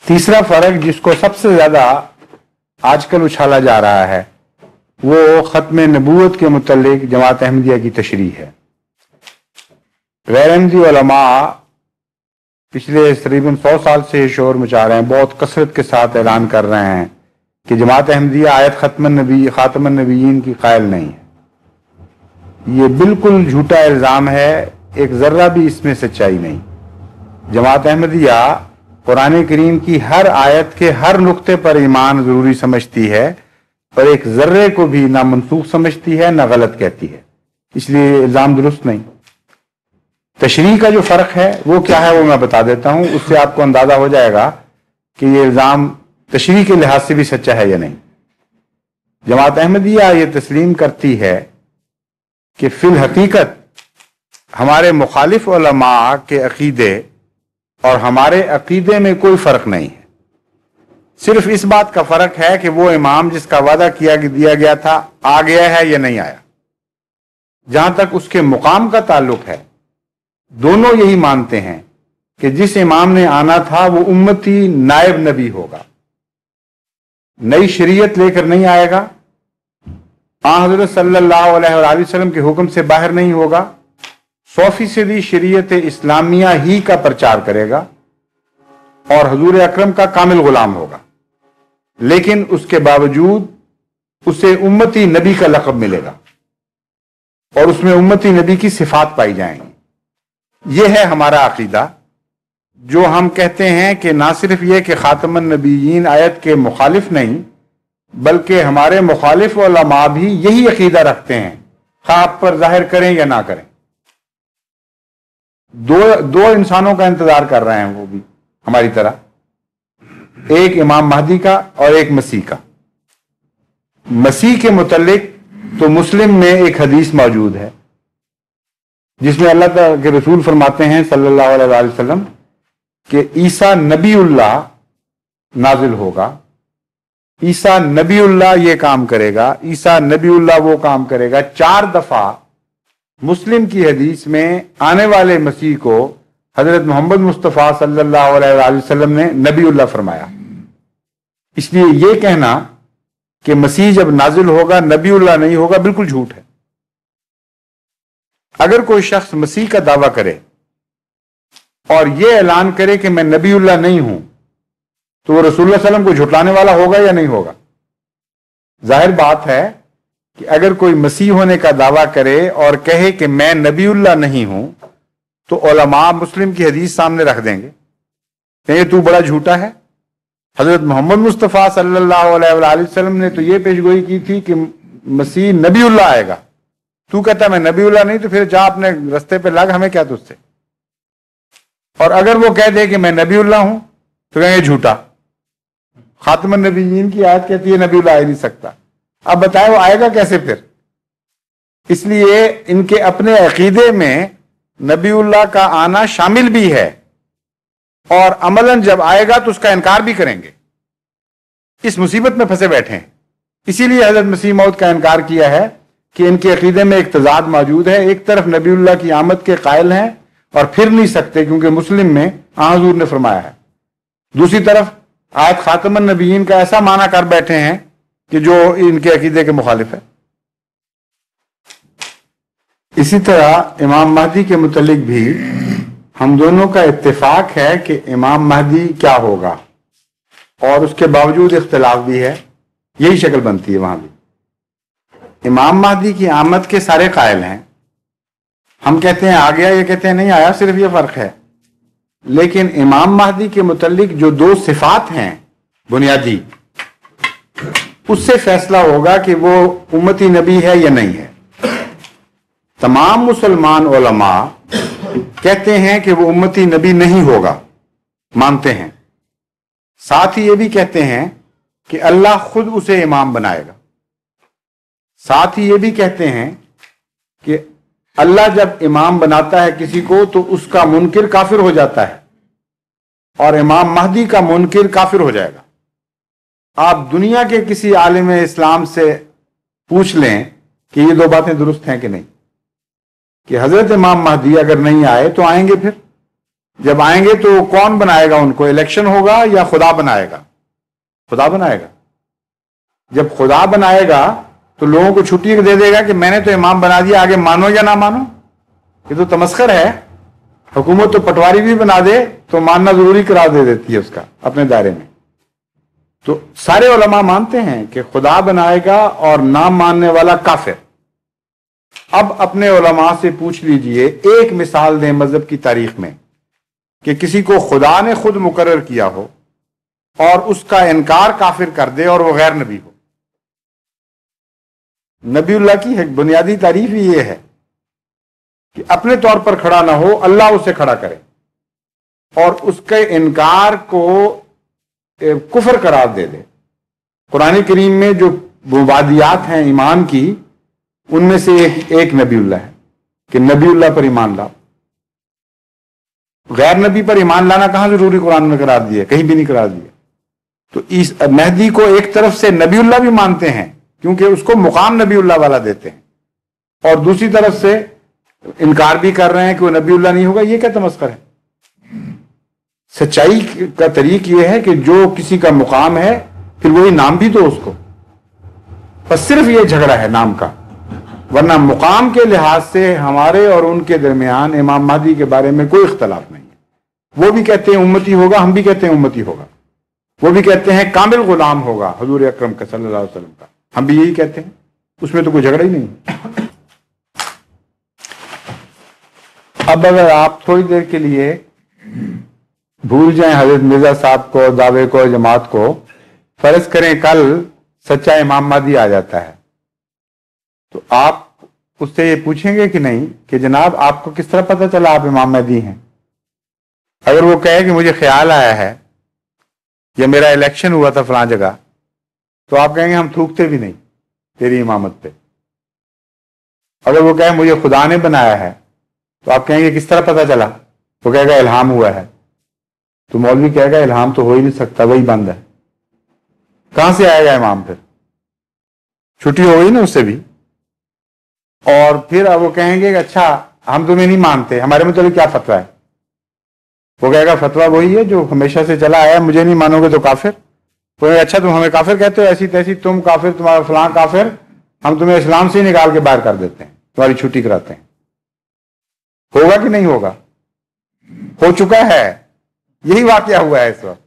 تیسرا فرق جس کو سب سے زیادہ آج کل اچھالا جا رہا ہے وہ ختم نبوت کے متعلق جماعت احمدیہ کی تشریح ہے۔ غیر احمدی علماء پچھلے تقریباً 100 سال سے شور مچا رہے ہیں، بہت کثرت کے ساتھ اعلان کر رہے ہیں کہ جماعت احمدیہ آیت خاتم النبیین کی قائل نہیں ہے۔ یہ بالکل جھوٹا الزام ہے، ایک ذرہ بھی اس میں سچائی نہیں۔ جماعت احمدیہ قرآن کریم کی ہر آیت کے ہر نقطے پر ایمان ضروری سمجھتی ہے اور ایک ذرے کو بھی نہ منسوخ سمجھتی ہے نہ غلط کہتی ہے، اس لیے یہ الزام درست نہیں۔ تشریح کا جو فرق ہے وہ کیا ہے وہ میں بتا دیتا ہوں، اس سے آپ کو اندازہ ہو جائے گا کہ یہ الزام تشریح کے لحاظ سے بھی سچا ہے یا نہیں۔ جماعت احمدیہ یہ تسلیم کرتی ہے کہ فی الحقیقت ہمارے مخالف علماء کے عقیدے اور ہمارے عقیدے میں کوئی فرق نہیں ہے، صرف اس بات کا فرق ہے کہ وہ امام جس کا وعدہ دیا گیا تھا آ گیا ہے یا نہیں آیا۔ جہاں تک اس کے مقام کا تعلق ہے، دونوں یہی مانتے ہیں کہ جس امام نے آنا تھا وہ امتی نائب نبی ہوگا، نئی شریعت لے کر نہیں آئے گا، حضرت صلی اللہ علیہ وآلہ وسلم کے حکم سے باہر نہیں ہوگا، 100% شریعت اسلامیہ ہی کا پرچار کرے گا اور حضور اکرم کا کامل غلام ہوگا، لیکن اس کے باوجود اسے امتی نبی کا لقب ملے گا اور اس میں امتی نبی کی صفات پائی جائیں گی۔ یہ ہے ہمارا عقیدہ، جو ہم کہتے ہیں کہ نہ صرف یہ کہ خاتم النبیین آیت کے مخالف نہیں بلکہ ہمارے مخالف علماء بھی یہی عقیدہ رکھتے ہیں، خواہ آپ پر ظاہر کریں یا نہ کریں۔ دو انسانوں کا انتظار کر رہے ہیں وہ بھی ہماری طرح، ایک امام مہدی کا اور ایک مسیح کا۔ مسیح کے متعلق تو مسلم میں ایک حدیث موجود ہے جس میں اللہ تعالیٰ کے رسول فرماتے ہیں صلی اللہ علیہ وآلہ وسلم کہ عیسیٰ نبی اللہ نازل ہوگا، عیسیٰ نبی اللہ یہ کام کرے گا، عیسیٰ نبی اللہ وہ کام کرے گا۔ 4 دفعہ مسلم کی حدیث میں آنے والے مسیح کو حضرت محمد مصطفیٰ صلی اللہ علیہ وآلہ وسلم نے نبی اللہ فرمایا۔ اس لیے یہ کہنا کہ مسیح جب نازل ہوگا نبی اللہ نہیں ہوگا بالکل جھوٹ ہے۔ اگر کوئی شخص مسیح کا دعویٰ کرے اور یہ اعلان کرے کہ میں نبی اللہ نہیں ہوں تو وہ رسول اللہ صلی اللہ علیہ وسلم کو جھٹلانے والا ہوگا یا نہیں ہوگا؟ ظاہر بات ہے کہ اگر کوئی مسیح ہونے کا دعویٰ کرے اور کہے کہ میں نبی اللہ نہیں ہوں تو علماء مسلم کی حدیث سامنے رکھ دیں گے کہ یہ تو بڑا جھوٹا ہے۔ حضرت محمد مصطفیٰ صلی اللہ علیہ وآلہ وسلم نے تو یہ پیشگوئی کی تھی کہ مسیح نبی اللہ آئے گا، تو کہتا ہے میں نبی اللہ نہیں، تو پھر جا اپنے رستے پہ لگ، ہمیں کیا تجھ سے۔ اور اگر وہ کہہ دے کہ میں نبی اللہ ہوں تو کہیں گے جھوٹا، خاتم النبیین کی آیت کہتی ہے نبی اللہ آ نہیں سکتا۔ اب بتائیں وہ آئے گا کیسے پھر؟ اس لیے ان کے اپنے عقیدے میں نبی اللہ کا آنا شامل بھی ہے اور عملاً جب آئے گا تو اس کا انکار بھی کریں گے۔ اس مصیبت میں پھنسے بیٹھے ہیں، اسی لیے حضرت مسیح موعود کا انکار کیا ہے کہ ان کے عقیدے میں ایک تضاد موجود ہے۔ ایک طرف نبی اللہ کی آمد کے قائل ہیں اور پھر نہیں سکتے کیونکہ مسلم میں حضور نے فرمایا ہے، دوسری طرف آیت خاتم النبیین کا ایسا معنی کر بیٹھے ہیں کہ جو ان کے عقیدے کے مخالف ہے۔ اسی طرح امام مہدی کے متعلق بھی ہم دونوں کا اتفاق ہے کہ امام مہدی کیا ہوگا، اور اس کے باوجود اختلاف بھی ہے، یہی شکل بنتی ہے وہاں بھی۔ امام مہدی کی آمد کے سارے قائل ہیں، ہم کہتے ہیں آ گیا، یہ کہتے ہیں نہیں آیا، صرف یہ فرق ہے۔ لیکن امام مہدی کے متعلق جو 2 صفات ہیں بنیادی، اس سے فیصلہ ہوگا کہ وہ امتی نبی ہے یا نہیں ہے۔ تمام مسلمان علماء کہتے ہیں کہ وہ امتی نبی نہیں ہوگا، مانتے ہیں، ساتھ ہی یہ بھی کہتے ہیں کہ اللہ خود اسے امام بنائے گا، ساتھ ہی یہ بھی کہتے ہیں کہ اللہ جب امام بناتا ہے کسی کو تو اس کا منکر کافر ہو جاتا ہے اور امام مہدی کا منکر کافر ہو جائے گا۔ آپ دنیا کے کسی عالم اسلام سے پوچھ لیں کہ یہ 2 باتیں درست ہیں کہ نہیں، کہ حضرت امام مہدی اگر نہیں آئے تو آئیں گے پھر، جب آئیں گے تو کون بنائے گا ان کو؟ الیکشن ہوگا یا خدا بنائے گا؟ خدا بنائے گا۔ جب خدا بنائے گا تو لوگوں کو چھٹی دے دے گا کہ میں نے تو امام بنا دیا، آگے مانو یا نہ مانو؟ یہ تو تمسخر ہے۔ حکومت تو پٹواری بھی بنا دے تو ماننا ضروری قرار دے دیتی ہے اس کا اپنے دائرے میں۔ تو سارے علماء مانتے ہیں کہ خدا بنائے گا اور نہ ماننے والا کافر۔ اب اپنے علماء سے پوچھ لیجئے، ایک مثال دیں مذہب کی تاریخ میں کہ کسی کو خدا نے خود مقرر کیا ہو اور اس کا انکار کافر کر دے اور وہ غیر نبی ہو۔ نبی اللہ کی ایک بنیادی تعریف ہی یہ ہے کہ اپنے طور پر کھڑا نہ ہو، اللہ اسے کھڑا کرے اور اس کے انکار کو کفر قرار دے دے۔ قرآن کریم میں جو مبادیات ہیں ایمان کی، ان میں سے ایک نبی اللہ ہے کہ نبی اللہ پر ایمان لاؤ۔ غیر نبی پر ایمان لانا کہاں ضروری قرآن میں قرار دیا؟ کہیں بھی نہیں قرار دیا۔ تو اس مہدی کو ایک طرف سے نبی اللہ بھی مانتے ہیں کیونکہ اس کو مقام نبی اللہ والا دیتے ہیں، اور دوسری طرف سے انکار بھی کر رہے ہیں کہ وہ نبی اللہ نہیں ہوگا۔ یہ کیا تمسخر ہے؟ سچائی کا طریق یہ ہے کہ جو کسی کا مقام ہے پھر وہی نام بھی دو اس کو، بس صرف یہ جھگڑا ہے نام کا، ورنہ مقام کے لحاظ سے ہمارے اور ان کے درمیان امام مہدی کے بارے میں کوئی اختلاف نہیں ہے۔ وہ بھی کہتے ہیں امتی ہوگا، ہم بھی کہتے ہیں امتی ہوگا۔ وہ بھی کہتے ہیں کامل غلام ہوگا حضور اکرم کا صلی اللہ علیہ وسلم کا، ہم بھی یہی کہتے ہیں۔ اس میں تو کوئی جھگڑا ہی نہیں۔ اب اگر آپ تھوڑی دیر کے لیے بھول جائیں حضرت مرزا صاحب کو، دعوے کو، جماعت کو، فرض کریں کل سچا امام مہدی آ جاتا ہے، تو آپ اس سے یہ پوچھیں گے کہ نہیں کہ جناب آپ کو کس طرح پتہ چلا آپ امام مہدی ہیں؟ اگر وہ کہے کہ مجھے خیال آیا ہے یا میرا الیکشن ہوا تھا فلاں جگہ، تو آپ کہیں گے ہم تھوکتے بھی نہیں تیری امامت پہ۔ اگر وہ کہے مجھے خدا نے بنایا ہے، تو آپ کہیں گے کس طرح پتہ چلا؟ وہ کہے گا الہام ہوا ہے۔ تو مولوی کہے گا الہام تو ہو ہی نہیں سکتا، وہی بند ہے، کہاں سے آئے گا امام؟ پھر چھٹی ہو گئی نا اس سے بھی۔ اور پھر اب وہ کہیں گے کہ اچھا ہم تمہیں نہیں مانتے، ہمارے متعلق کیا فتویٰ ہے؟ وہ کہے گا فتویٰ وہی ہے جو ہمیشہ سے چلا آیا ہے، مجھے نہیں مانو گے تو کافر۔ وہ کہے گا اچھا تم ہمیں کافر کہتے ہو، ایسی تیسی تم کافر، تمہارا فلاں کافر، ہم تمہیں اسلام سے ہی نکال کے باہر کر دیتے ہیں، تمہاری چھٹی کراتے ہیں۔ ہوگا کہ نہیں ہوگا؟ ہو چکا ہے، یہی واقعہ ہوا ہے اس وقت۔